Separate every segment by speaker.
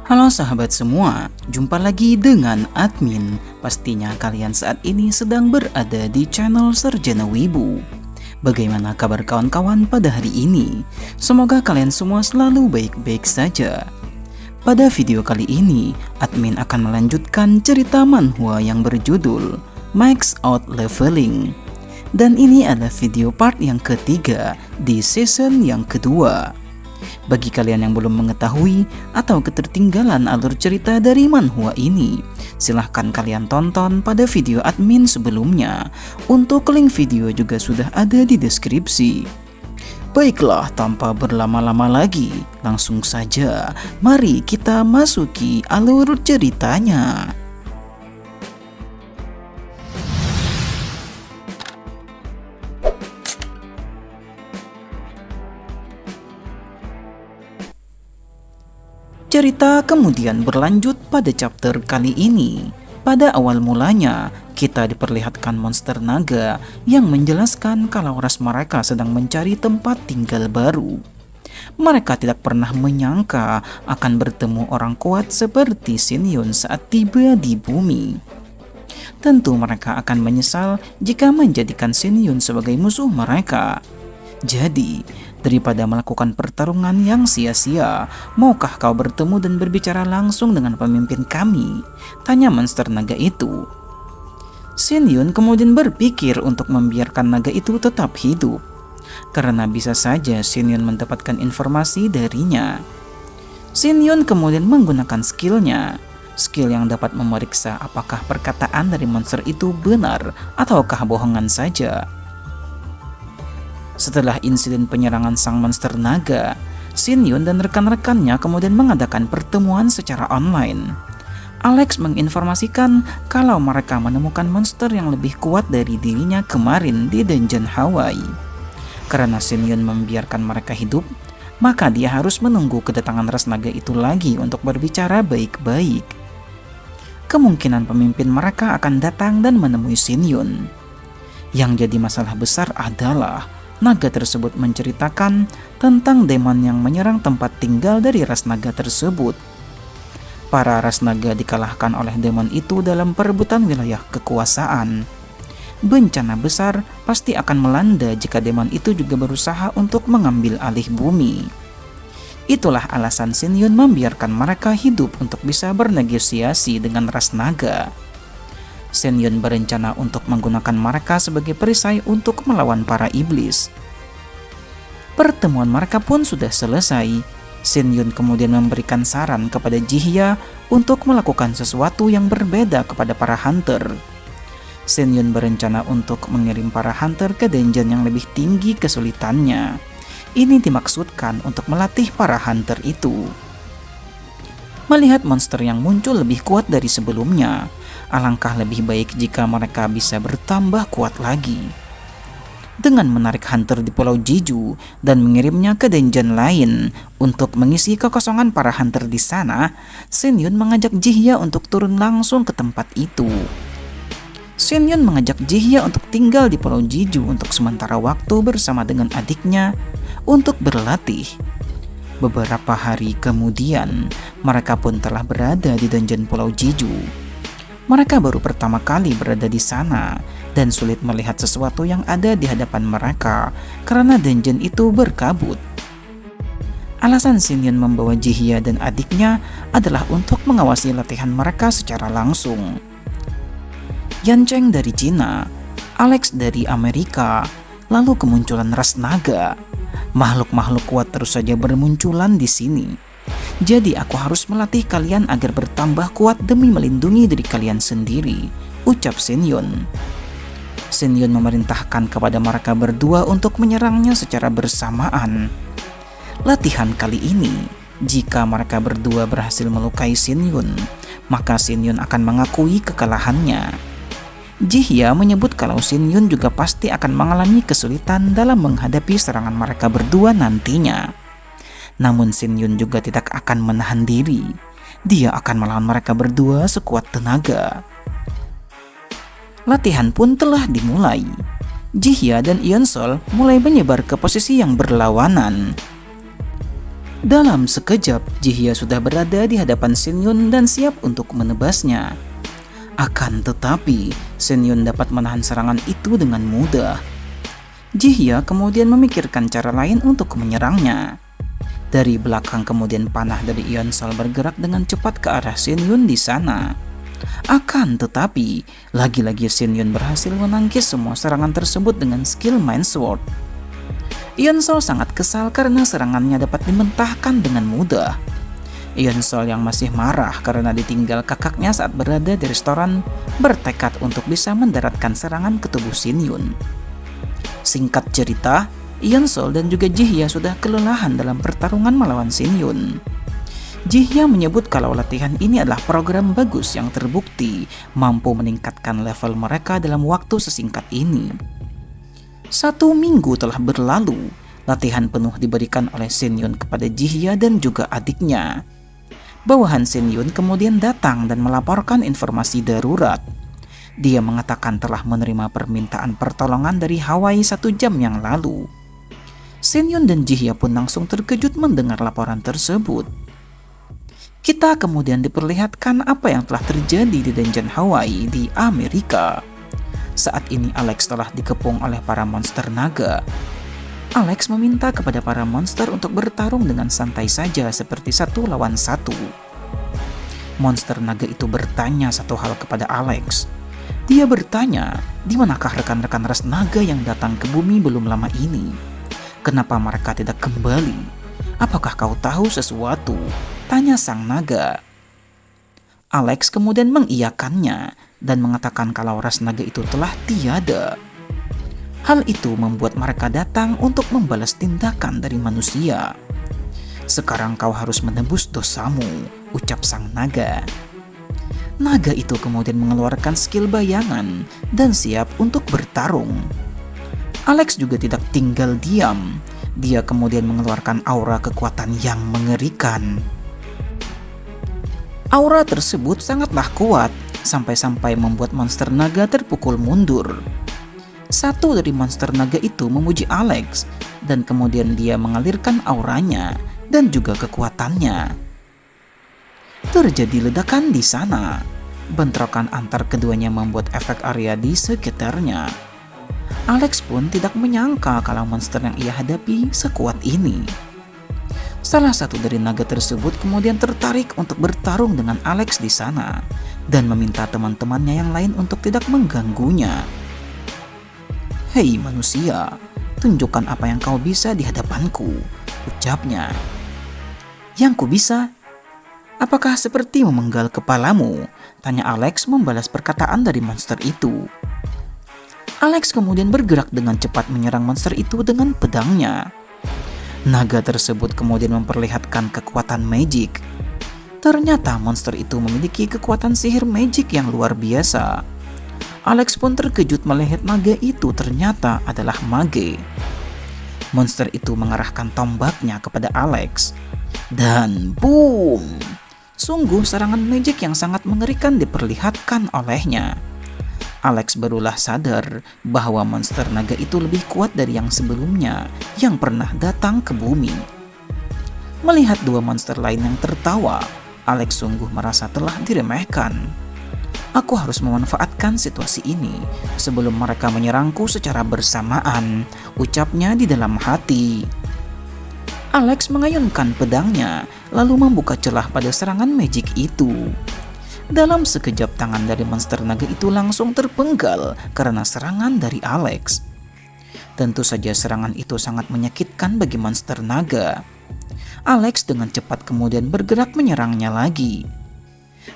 Speaker 1: Halo sahabat semua, jumpa lagi dengan admin. Pastinya kalian saat ini sedang berada di channel Sarjana Wibu. Bagaimana kabar kawan-kawan pada hari ini? Semoga kalian semua selalu baik-baik saja. Pada video kali ini, admin akan melanjutkan cerita manhwa yang berjudul Max Out Leveling. Dan ini adalah video part yang ketiga di season yang kedua. Bagi kalian yang belum mengetahui atau ketertinggalan alur cerita dari manhwa ini, silahkan kalian tonton pada video admin sebelumnya. Untuk link video juga sudah ada di deskripsi. Baiklah, tanpa berlama-lama lagi, langsung saja mari kita masuki alur ceritanya. Cerita kemudian berlanjut pada chapter kali ini. Pada awal mulanya, kita diperlihatkan monster naga yang menjelaskan kalau ras mereka sedang mencari tempat tinggal baru. Mereka tidak pernah menyangka akan bertemu orang kuat seperti Shin-yun saat tiba di bumi. Tentu mereka akan menyesal jika menjadikan Shin-yun sebagai musuh mereka. Jadi, daripada melakukan pertarungan yang sia-sia, maukah kau bertemu dan berbicara langsung dengan pemimpin kami? Tanya monster naga itu. Shin-yun kemudian berpikir untuk membiarkan naga itu tetap hidup, karena bisa saja Shin-yun mendapatkan informasi darinya. Shin-yun kemudian menggunakan skillnya, skill yang dapat memeriksa apakah perkataan dari monster itu benar ataukah bohongan saja. Setelah insiden penyerangan sang monster naga, Shin-yun dan rekan-rekannya kemudian mengadakan pertemuan secara online. Alex menginformasikan kalau mereka menemukan monster yang lebih kuat dari dirinya kemarin di dungeon Hawaii. Karena Shin-yun membiarkan mereka hidup, maka dia harus menunggu kedatangan ras naga itu lagi untuk berbicara baik-baik. Kemungkinan pemimpin mereka akan datang dan menemui Shin-yun. Yang jadi masalah besar adalah naga tersebut menceritakan tentang demon yang menyerang tempat tinggal dari ras naga tersebut. Para ras naga dikalahkan oleh demon itu dalam perebutan wilayah kekuasaan. Bencana besar pasti akan melanda jika demon itu juga berusaha untuk mengambil alih bumi. Itulah alasan Shin-yun membiarkan mereka hidup untuk bisa bernegosiasi dengan ras naga. Shin-yun berencana untuk menggunakan mereka sebagai perisai untuk melawan para iblis. Pertemuan mereka pun sudah selesai. Shin-yun kemudian memberikan saran kepada Ji-hye untuk melakukan sesuatu yang berbeda kepada para hunter. Shin-yun berencana untuk mengirim para hunter ke dungeon yang lebih tinggi kesulitannya. Ini dimaksudkan untuk melatih para hunter itu. Melihat monster yang muncul lebih kuat dari sebelumnya, alangkah lebih baik jika mereka bisa bertambah kuat lagi. Dengan menarik hunter di Pulau Jeju dan mengirimnya ke dungeon lain untuk mengisi kekosongan para hunter di sana, Shin-yun mengajak Ji-hye untuk turun langsung ke tempat itu. Shin-yun mengajak Ji-hye untuk tinggal di Pulau Jeju untuk sementara waktu bersama dengan adiknya untuk berlatih. Beberapa hari kemudian, mereka pun telah berada di dungeon Pulau Jeju. Mereka baru pertama kali berada di sana dan sulit melihat sesuatu yang ada di hadapan mereka karena dungeon itu berkabut. Alasan Shin-yun membawa Ji-hye dan adiknya adalah untuk mengawasi latihan mereka secara langsung. Yan Cheng dari Cina, Alex dari Amerika, lalu kemunculan ras naga. Makhluk-makhluk kuat terus saja bermunculan di sini. Jadi aku harus melatih kalian agar bertambah kuat demi melindungi diri kalian sendiri, ucap Shin-yun. Shin-yun memerintahkan kepada mereka berdua untuk menyerangnya secara bersamaan. Latihan kali ini, jika mereka berdua berhasil melukai Shin-yun, maka Shin-yun akan mengakui kekalahannya. Ji-hye menyebut kalau Shin-yun juga pasti akan mengalami kesulitan dalam menghadapi serangan mereka berdua nantinya. Namun Shin-yun juga tidak akan menahan diri. Dia akan melawan mereka berdua sekuat tenaga. Latihan pun telah dimulai. Ji-hye dan Yeon-sol mulai menyebar ke posisi yang berlawanan. Dalam sekejap, Jihya sudah berada di hadapan Shin Yun dan siap untuk menebasnya. Akan tetapi, Shin Yun dapat menahan serangan itu dengan mudah. Jihya kemudian memikirkan cara lain untuk menyerangnya. Dari belakang kemudian panah dari Yeon Sol bergerak dengan cepat ke arah Shin Yun di sana. Akan tetapi, lagi-lagi Shin Yun berhasil menangkis semua serangan tersebut dengan skill Mind Sword. Yeon Sol sangat kesal karena serangannya dapat dimentahkan dengan mudah. Yeon Sol yang masih marah karena ditinggal kakaknya saat berada di restoran bertekad untuk bisa mendaratkan serangan ke tubuh Shin Yun. Singkat cerita, Yeon Sol dan juga Jihya sudah kelelahan dalam pertarungan melawan Shin Yun. Jihya menyebut kalau latihan ini adalah program bagus yang terbukti mampu meningkatkan level mereka dalam waktu sesingkat ini. 1 minggu telah berlalu, latihan penuh diberikan oleh Shin Yun kepada Jihya dan juga adiknya. Bawahan Shin Yun kemudian datang dan melaporkan informasi darurat. Dia mengatakan telah menerima permintaan pertolongan dari Hawaii 1 jam yang lalu. Shin Yun dan Jihya pun langsung terkejut mendengar laporan tersebut. Kita kemudian diperlihatkan apa yang telah terjadi di Dungeon Hawaii di Amerika. Saat ini Alex telah dikepung oleh para monster naga. Alex meminta kepada para monster untuk bertarung dengan santai saja seperti 1 lawan 1. Monster naga itu bertanya satu hal kepada Alex. Dia bertanya, di manakah rekan-rekan ras naga yang datang ke bumi belum lama ini? Kenapa mereka tidak kembali? Apakah kau tahu sesuatu? Tanya sang naga. Alex kemudian mengiyakannya dan mengatakan kalau ras naga itu telah tiada. Hal itu membuat mereka datang untuk membalas tindakan dari manusia. Sekarang kau harus menebus dosamu, ucap sang naga. Naga itu kemudian mengeluarkan skill bayangan dan siap untuk bertarung. Alex juga tidak tinggal diam. Dia kemudian mengeluarkan aura kekuatan yang mengerikan. Aura tersebut sangatlah kuat, sampai-sampai membuat monster naga terpukul mundur. Satu dari monster naga itu memuji Alex, dan kemudian dia mengalirkan auranya dan juga kekuatannya. Terjadi ledakan di sana. Bentrokan antar keduanya membuat efek area di sekitarnya. Alex pun tidak menyangka kalau monster yang ia hadapi sekuat ini. Salah satu dari naga tersebut kemudian tertarik untuk bertarung dengan Alex di sana dan meminta teman-temannya yang lain untuk tidak mengganggunya. Hei manusia, tunjukkan apa yang kau bisa di hadapanku, ucapnya. Yang ku bisa? Apakah seperti memenggal kepalamu? Tanya Alex membalas perkataan dari monster itu. Alex kemudian bergerak dengan cepat menyerang monster itu dengan pedangnya. Naga tersebut kemudian memperlihatkan kekuatan magic. Ternyata monster itu memiliki kekuatan sihir magic yang luar biasa. Alex pun terkejut melihat naga itu ternyata adalah mage. Monster itu mengarahkan tombaknya kepada Alex. Dan boom! Sungguh serangan magic yang sangat mengerikan diperlihatkan olehnya. Alex barulah sadar bahwa monster naga itu lebih kuat dari yang sebelumnya yang pernah datang ke bumi. Melihat 2 monster lain yang tertawa, Alex sungguh merasa telah diremehkan. Aku harus memanfaatkan situasi ini sebelum mereka menyerangku secara bersamaan, ucapnya di dalam hati. Alex mengayunkan pedangnya, lalu membuka celah pada serangan magic itu. Dalam sekejap tangan dari monster naga itu langsung terpenggal karena serangan dari Alex. Tentu saja serangan itu sangat menyakitkan bagi monster naga. Alex dengan cepat kemudian bergerak menyerangnya lagi.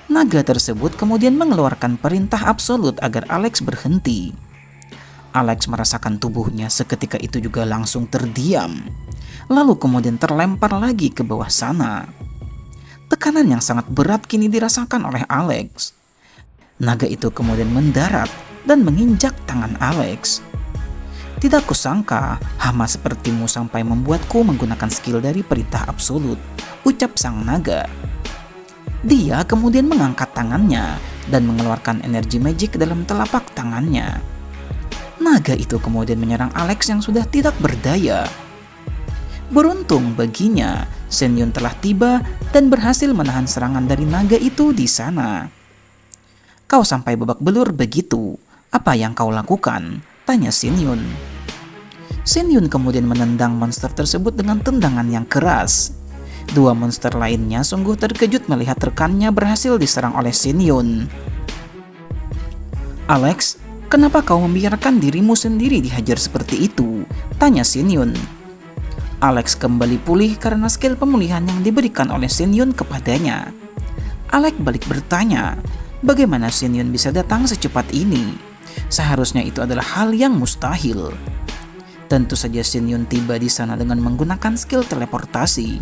Speaker 1: Naga tersebut kemudian mengeluarkan perintah absolut agar Alex berhenti. Alex merasakan tubuhnya seketika itu juga langsung terdiam, lalu kemudian terlempar lagi ke bawah sana. Tekanan yang sangat berat kini dirasakan oleh Alex. Naga itu kemudian mendarat dan menginjak tangan Alex. Tidak kusangka hama sepertimu sampai membuatku menggunakan skill dari perintah absolut, ucap sang naga. Dia kemudian mengangkat tangannya dan mengeluarkan energi magic dalam telapak tangannya. Naga itu kemudian menyerang Alex yang sudah tidak berdaya. Beruntung baginya, Shin Yun telah tiba dan berhasil menahan serangan dari naga itu di sana. "Kau sampai babak belur begitu, apa yang kau lakukan?" tanya Shin Yun. Shin Yun kemudian menendang monster tersebut dengan tendangan yang keras. Dua monster lainnya sungguh terkejut melihat rekannya berhasil diserang oleh Shin Yun. "Alex, kenapa kau membiarkan dirimu sendiri dihajar seperti itu?" tanya Shin Yun. Alex kembali pulih karena skill pemulihan yang diberikan oleh Shin Yun kepadanya. Alex balik bertanya, bagaimana Shin Yun bisa datang secepat ini? Seharusnya itu adalah hal yang mustahil. Tentu saja Shin Yun tiba di sana dengan menggunakan skill teleportasi.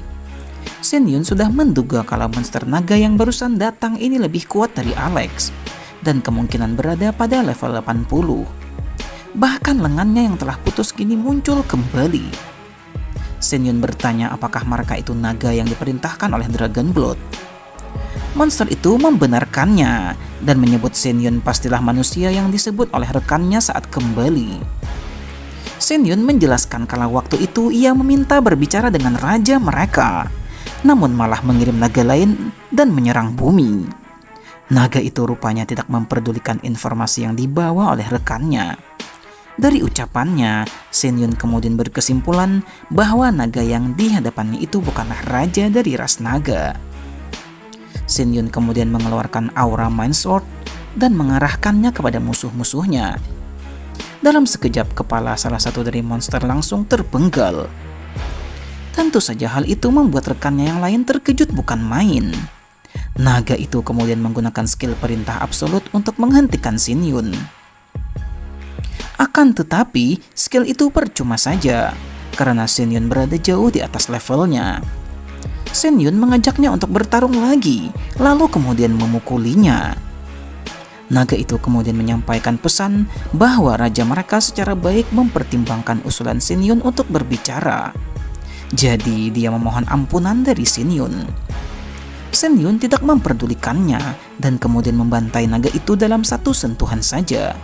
Speaker 1: Shin Yun sudah menduga kalau monster naga yang barusan datang ini lebih kuat dari Alex dan kemungkinan berada pada level 80. Bahkan lengannya yang telah putus kini muncul kembali. Shin Yun bertanya apakah mereka itu naga yang diperintahkan oleh Dragon Blood. Monster itu membenarkannya dan menyebut Shin Yun pastilah manusia yang disebut oleh rekannya saat kembali. Shin Yun menjelaskan kalau waktu itu ia meminta berbicara dengan raja mereka, namun malah mengirim naga lain dan menyerang bumi. Naga itu rupanya tidak memperdulikan informasi yang dibawa oleh rekannya. Dari ucapannya, Shin Yun kemudian berkesimpulan bahwa naga yang di hadapannya itu bukanlah raja dari ras naga. Shin Yun kemudian mengeluarkan aura Mind Sword dan mengarahkannya kepada musuh-musuhnya. Dalam sekejap kepala salah satu dari monster langsung terpenggal. Tentu saja hal itu membuat rekannya yang lain terkejut bukan main. Naga itu kemudian menggunakan skill perintah absolut untuk menghentikan Shin Yun. Akan tetapi, skill itu percuma saja, karena Shin Yun berada jauh di atas levelnya. Shin Yun mengajaknya untuk bertarung lagi, lalu kemudian memukulinya. Naga itu kemudian menyampaikan pesan bahwa raja mereka secara baik mempertimbangkan usulan Shin Yun untuk berbicara. Jadi dia memohon ampunan dari Shin Yun. Shin Yun tidak memperdulikannya dan kemudian membantai naga itu dalam satu sentuhan saja.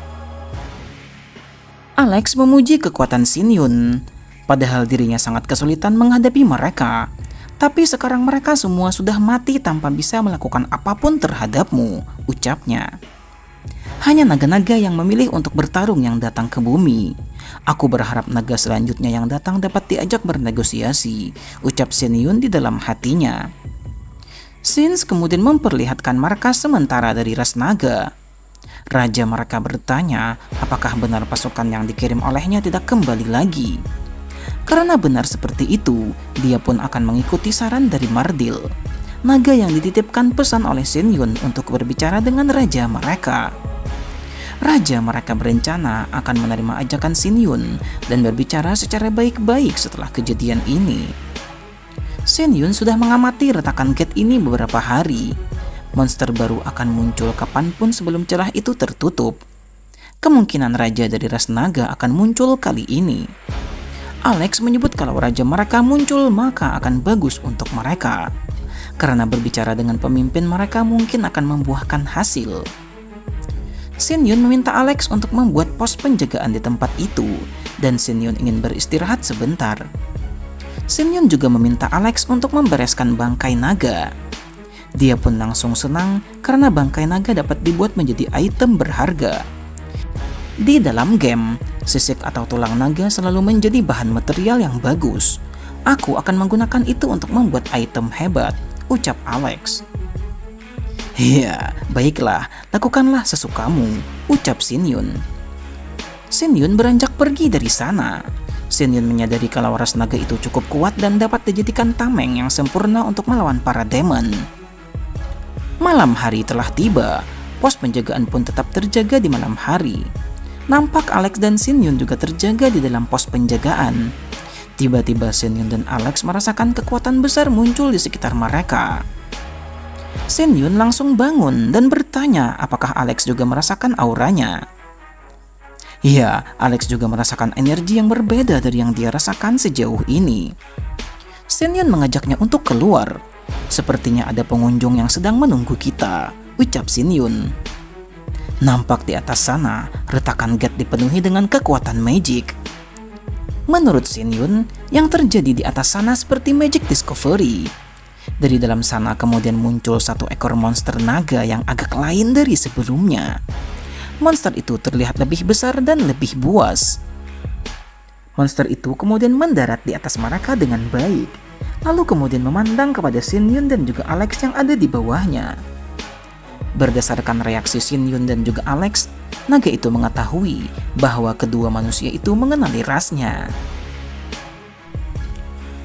Speaker 1: Alex memuji kekuatan Shin Yun, padahal dirinya sangat kesulitan menghadapi mereka. Tapi sekarang mereka semua sudah mati tanpa bisa melakukan apapun terhadapmu, ucapnya. Hanya naga-naga yang memilih untuk bertarung yang datang ke bumi. Aku berharap naga selanjutnya yang datang dapat diajak bernegosiasi, ucap Shin Yun di dalam hatinya. Shin kemudian memperlihatkan markas sementara dari ras naga. Raja mereka bertanya apakah benar pasukan yang dikirim olehnya tidak kembali lagi. Karena benar seperti itu, dia pun akan mengikuti saran dari Mardil, naga yang dititipkan pesan oleh Shin Yun untuk berbicara dengan raja mereka. Raja mereka berencana akan menerima ajakan Shin Yun dan berbicara secara baik-baik setelah kejadian ini. Shin Yun sudah mengamati retakan gate ini beberapa hari. Monster baru akan muncul kapanpun sebelum celah itu tertutup. Kemungkinan raja dari ras naga akan muncul kali ini. Alex menyebut kalau raja mereka muncul maka akan bagus untuk mereka, karena berbicara dengan pemimpin mereka mungkin akan membuahkan hasil. Shin Yun meminta Alex untuk membuat pos penjagaan di tempat itu, dan Shin Yun ingin beristirahat sebentar. Shin Yun juga meminta Alex untuk membereskan bangkai naga. Dia pun langsung senang karena bangkai naga dapat dibuat menjadi item berharga. Di dalam game, sisik atau tulang naga selalu menjadi bahan material yang bagus. Aku akan menggunakan itu untuk membuat item hebat, ucap Alex. Ya, baiklah, lakukanlah sesukamu, ucap Shin Yun. Shin Yun beranjak pergi dari sana. Shin Yun menyadari kalau ras naga itu cukup kuat dan dapat dijadikan tameng yang sempurna untuk melawan para demon. Malam hari telah tiba, pos penjagaan pun tetap terjaga di malam hari. Nampak Alex dan Shin Yun juga terjaga di dalam pos penjagaan. Tiba-tiba Shin Yun dan Alex merasakan kekuatan besar muncul di sekitar mereka. Shin Yun langsung bangun dan bertanya apakah Alex juga merasakan auranya. Ya, Alex juga merasakan energi yang berbeda dari yang dia rasakan sejauh ini. Shin Yun mengajaknya untuk keluar. Sepertinya ada pengunjung yang sedang menunggu kita, ucap Shin Yun. Nampak di atas sana, retakan gate dipenuhi dengan kekuatan magic. Menurut Shin Yun, yang terjadi di atas sana seperti Magic Discovery. Dari dalam sana kemudian muncul satu ekor monster naga yang agak lain dari sebelumnya. Monster itu terlihat lebih besar dan lebih buas. Monster itu kemudian mendarat di atas mereka dengan baik, lalu kemudian memandang kepada Shin Yun dan juga Alex yang ada di bawahnya. Berdasarkan reaksi Shin Yun dan juga Alex, naga itu mengetahui bahwa kedua manusia itu mengenali rasnya.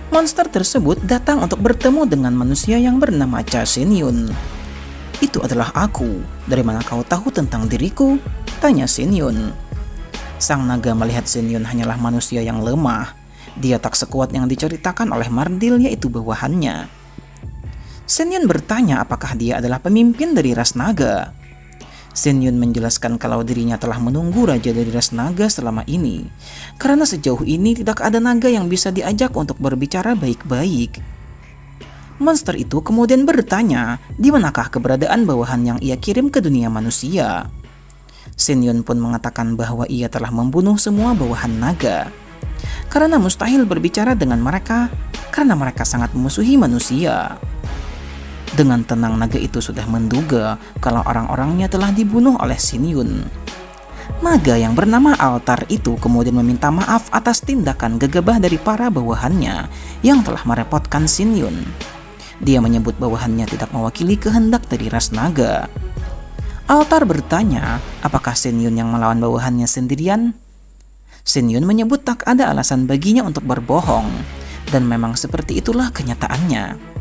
Speaker 1: Monster tersebut datang untuk bertemu dengan manusia yang bernama Cha Shin Yun. "Itu adalah aku. Dari mana kau tahu tentang diriku?" tanya Shin Yun. Sang naga melihat Shin Yun hanyalah manusia yang lemah. Dia tak sekuat yang diceritakan oleh Mardil, yaitu bawahannya. Shin Yun bertanya apakah dia adalah pemimpin dari ras naga. Shin Yun menjelaskan kalau dirinya telah menunggu raja dari ras naga selama ini, karena sejauh ini tidak ada naga yang bisa diajak untuk berbicara baik-baik. Monster itu kemudian bertanya di manakah keberadaan bawahan yang ia kirim ke dunia manusia. Shin Yun pun mengatakan bahwa ia telah membunuh semua bawahan naga, karena mustahil berbicara dengan mereka karena mereka sangat memusuhi manusia. Dengan tenang naga itu sudah menduga kalau orang-orangnya telah dibunuh oleh Shin Yun. Naga yang bernama Altar itu kemudian meminta maaf atas tindakan gegabah dari para bawahannya yang telah merepotkan Shin Yun. Dia menyebut bawahannya tidak mewakili kehendak dari ras naga. Altar bertanya apakah Shin Yun yang melawan bawahannya sendirian. Shin Yun menyebut tak ada alasan baginya untuk berbohong, dan memang seperti itulah kenyataannya.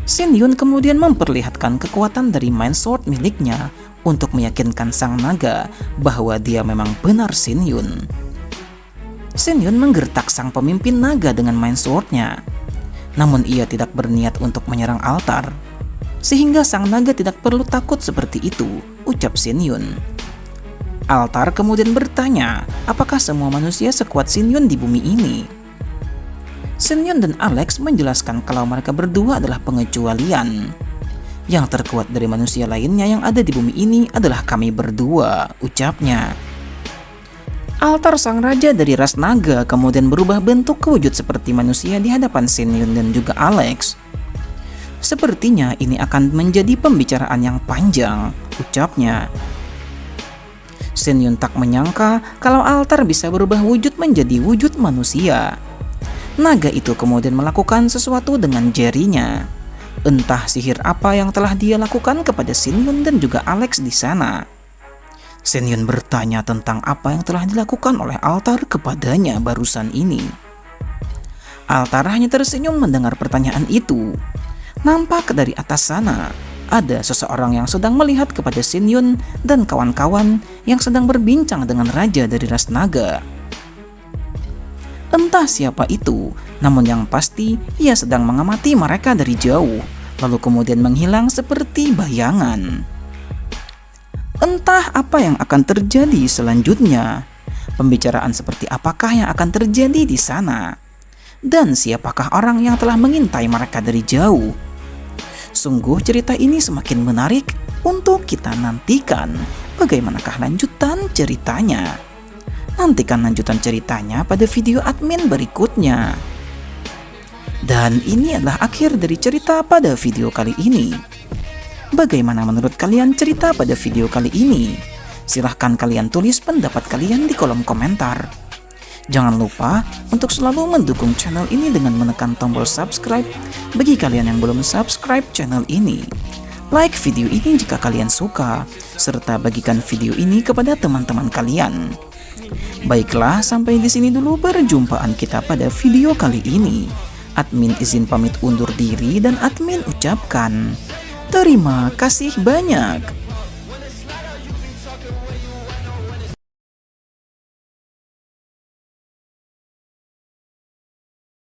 Speaker 1: Shin Yun kemudian memperlihatkan kekuatan dari Mind Sword miliknya untuk meyakinkan sang naga bahwa dia memang benar Shin Yun. Shin Yun menggertak sang pemimpin naga dengan Mind Sword-nya, namun ia tidak berniat untuk menyerang Altar, sehingga sang naga tidak perlu takut seperti itu, ucap Shin Yun. Altar kemudian bertanya apakah semua manusia sekuat Shin Yun di bumi ini. Shin Yun dan Alex menjelaskan kalau mereka berdua adalah pengecualian. Yang terkuat dari manusia lainnya yang ada di bumi ini adalah kami berdua, ucapnya. Altar sang raja dari ras naga kemudian berubah bentuk ke wujud seperti manusia di hadapan Shin Yun dan juga Alex. Sepertinya ini akan menjadi pembicaraan yang panjang, ucapnya. Shin Yun tak menyangka kalau Altar bisa berubah wujud menjadi wujud manusia. Naga itu kemudian melakukan sesuatu dengan jarinya. Entah sihir apa yang telah dia lakukan kepada Shin Yun dan juga Alex di sana. Shin Yun bertanya tentang apa yang telah dilakukan oleh Altar kepadanya barusan ini. Altar hanya tersenyum mendengar pertanyaan itu. Nampak dari atas sana ada seseorang yang sedang melihat kepada Shin Yun dan kawan-kawan yang sedang berbincang dengan raja dari ras naga. Entah siapa itu, namun yang pasti ia sedang mengamati mereka dari jauh, lalu kemudian menghilang seperti bayangan. Entah apa yang akan terjadi selanjutnya. Pembicaraan seperti apakah yang akan terjadi di sana? Dan siapakah orang yang telah mengintai mereka dari jauh? Sungguh cerita ini semakin menarik untuk kita nantikan. Bagaimanakah lanjutan ceritanya? Nantikan lanjutan ceritanya pada video admin berikutnya. Dan ini adalah akhir dari cerita pada video kali ini. Bagaimana menurut kalian cerita pada video kali ini? Silahkan kalian tulis pendapat kalian di kolom komentar. Jangan lupa untuk selalu mendukung channel ini dengan menekan tombol subscribe bagi kalian yang belum subscribe channel ini. Like video ini jika kalian suka, serta bagikan video ini kepada teman-teman kalian. Baiklah, sampai di sini dulu perjumpaan kita pada video kali ini. Admin izin pamit undur diri dan admin ucapkan terima kasih banyak.